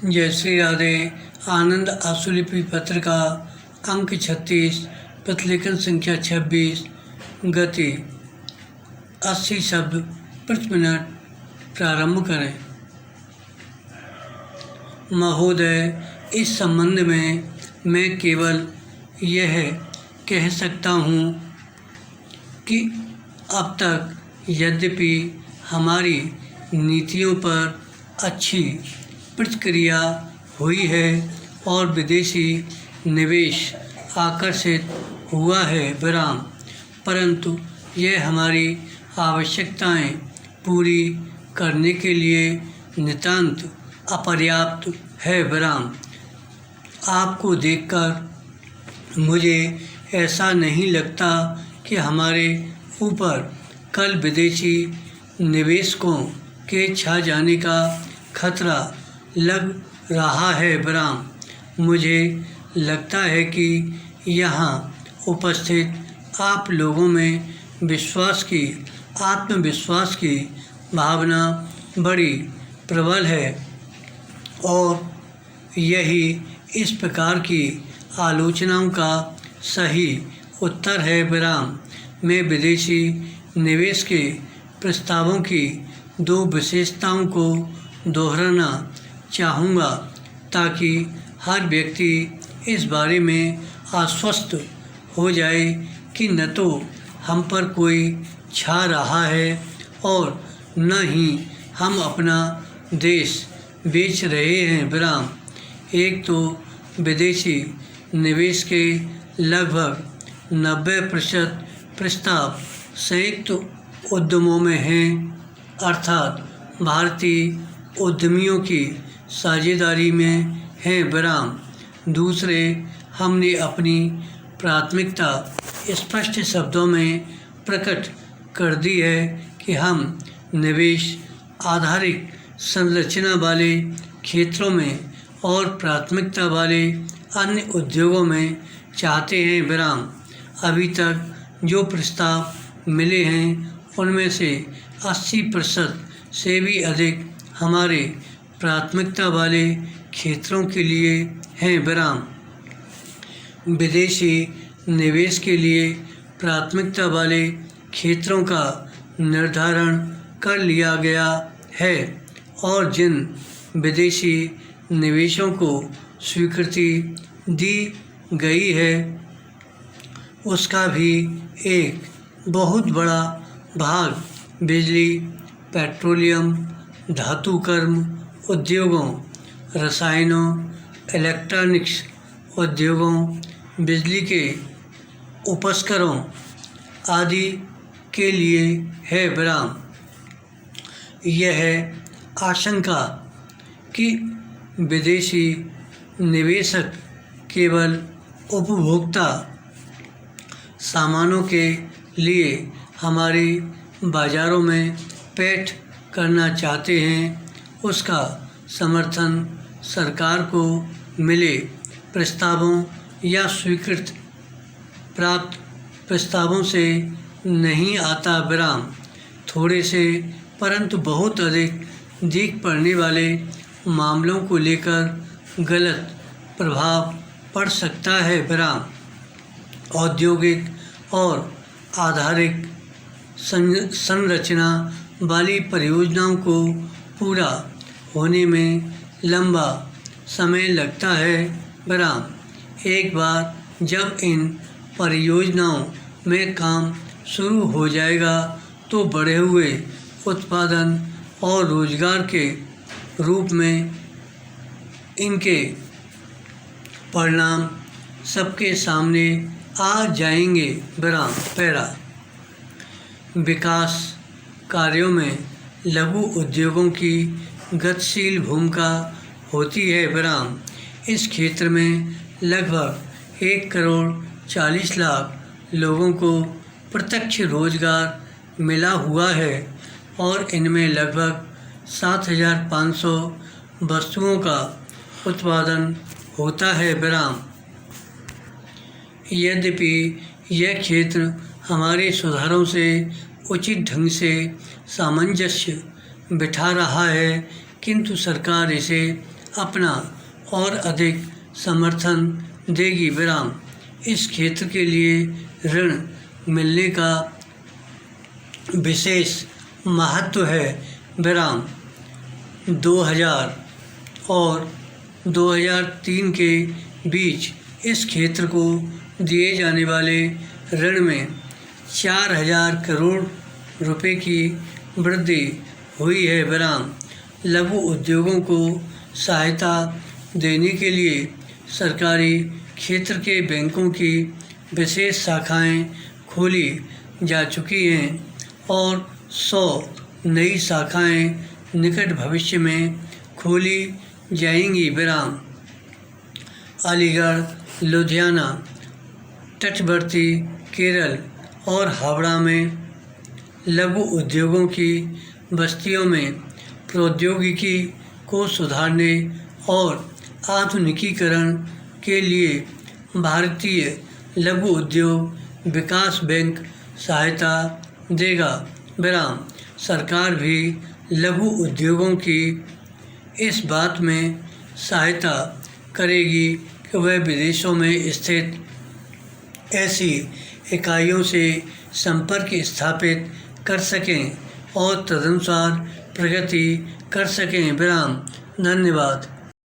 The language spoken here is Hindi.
जयश्री राधे। आनंद आशुलिपि पत्र का अंक 36, प्रतिलेखन संख्या 26, गति 80 शब्द प्रति मिनट। प्रारंभ करें। महोदय, इस संबंध में मैं केवल यह कह सकता हूँ कि अब तक यद्यपि हमारी नीतियों पर अच्छी प्रतिक्रिया हुई है और विदेशी निवेश आकर्षित हुआ है, परंतु यह हमारी आवश्यकताएं पूरी करने के लिए नितांत अपर्याप्त है। आपको देखकर मुझे ऐसा नहीं लगता कि हमारे ऊपर कल विदेशी निवेशकों के छा जाने का खतरा लग रहा है। मुझे लगता है कि यहाँ उपस्थित आप लोगों में आत्मविश्वास की भावना बड़ी प्रबल है और यही इस प्रकार की आलोचनाओं का सही उत्तर है। मैं विदेशी निवेश के प्रस्तावों की दो विशेषताओं को दोहराना चाहूँगा ताकि हर व्यक्ति इस बारे में आश्वस्त हो जाए कि न तो हम पर कोई छा रहा है और न ही हम अपना देश बेच रहे हैं। एक तो विदेशी निवेश के लगभग 90% प्रस्ताव संयुक्त उद्यमों में हैं, अर्थात भारतीय उद्यमियों की साझेदारी में हैं। दूसरे, हमने अपनी प्राथमिकता स्पष्ट शब्दों में प्रकट कर दी है कि हम निवेश आधारित संरचना वाले क्षेत्रों में और प्राथमिकता वाले अन्य उद्योगों में चाहते हैं। अभी तक जो प्रस्ताव मिले हैं उनमें से 80% से भी अधिक हमारे प्राथमिकता वाले क्षेत्रों के लिए हैं। विदेशी निवेश के लिए प्राथमिकता वाले क्षेत्रों का निर्धारण कर लिया गया है और जिन विदेशी निवेशों को स्वीकृति दी गई है उसका भी एक बहुत बड़ा भाग बिजली, पेट्रोलियम, धातुकर्म उद्योगों, रसायनों, इलेक्ट्रॉनिक्स उद्योगों, बिजली के उपकरणों आदि के लिए है। यह आशंका कि विदेशी निवेशक केवल उपभोक्ता सामानों के लिए हमारे बाज़ारों में पैठ करना चाहते हैं, उसका समर्थन सरकार को मिले प्रस्तावों या स्वीकृत प्राप्त प्रस्तावों से नहीं आता। थोड़े से परंतु बहुत अधिक दिख पड़ने वाले मामलों को लेकर गलत प्रभाव पड़ सकता है। औद्योगिक और आधारिक संरचना वाली परियोजनाओं को पूरा होने में लंबा समय लगता है। एक बार जब इन परियोजनाओं में काम शुरू हो जाएगा तो बढ़े हुए उत्पादन और रोजगार के रूप में इनके परिणाम सबके सामने आ जाएंगे। विकास कार्यों में लघु उद्योगों की गतिशील भूमिका होती है। इस क्षेत्र में लगभग 1,40,00,000 लोगों को प्रत्यक्ष रोजगार मिला हुआ है और इनमें लगभग 7,500 वस्तुओं का उत्पादन होता है। यद्यपि यह क्षेत्र हमारे सुधारों से उचित ढंग से सामंजस्य बिठा रहा है, किंतु सरकार इसे अपना और अधिक समर्थन देगी। विराम। इस क्षेत्र के लिए ऋण मिलने का विशेष महत्व है। विराम। 2000 और 2003 के बीच इस क्षेत्र को दिए जाने वाले ऋण में 4000 करोड़ रुपए की वृद्धि हुई है। विराम। लघु उद्योगों को सहायता देने के लिए सरकारी क्षेत्र के बैंकों की विशेष शाखाएं खोली जा चुकी हैं और 100 नई शाखाएं निकट भविष्य में खोली जाएंगी। विराम। अलीगढ़, लुधियाना, तटवर्ती केरल और हावड़ा में लघु उद्योगों की बस्तियों में प्रौद्योगिकी को सुधारने और आधुनिकीकरण के लिए भारतीय लघु उद्योग विकास बैंक सहायता देगा। विराम। सरकार भी लघु उद्योगों की इस बात में सहायता करेगी कि वह विदेशों में स्थित ऐसी इकाइयों से संपर्क स्थापित कर सकें और तदनुसार प्रगति कर सकें। विराम। धन्यवाद।